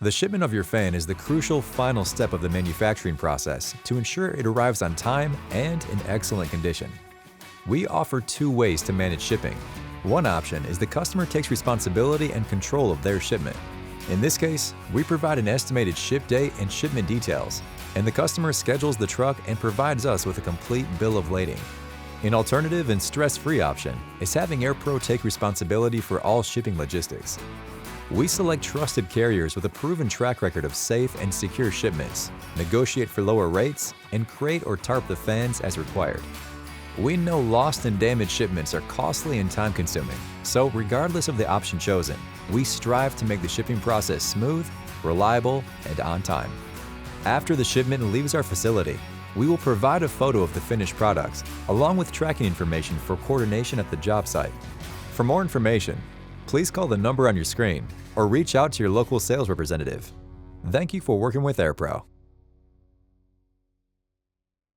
The shipment of your fan is the crucial final step of the manufacturing process to ensure it arrives on time and in excellent condition. We offer two ways to manage shipping. One option is the customer takes responsibility and control of their shipment. In this case, we provide an estimated ship date and shipment details, and the customer schedules the truck and provides us with a complete bill of lading. An alternative and stress-free option is having AirPro take responsibility for all shipping logistics. We select trusted carriers with a proven track record of safe and secure shipments, negotiate for lower rates, and crate or tarp the fans as required. We know lost and damaged shipments are costly and time-consuming, so regardless of the option chosen, we strive to make the shipping process smooth, reliable, and on time. After the shipment leaves our facility, we will provide a photo of the finished product, along with tracking information for coordination at the job site. For more information, please call the number on your screen or reach out to your local sales representative. Thank you for working with AirPro.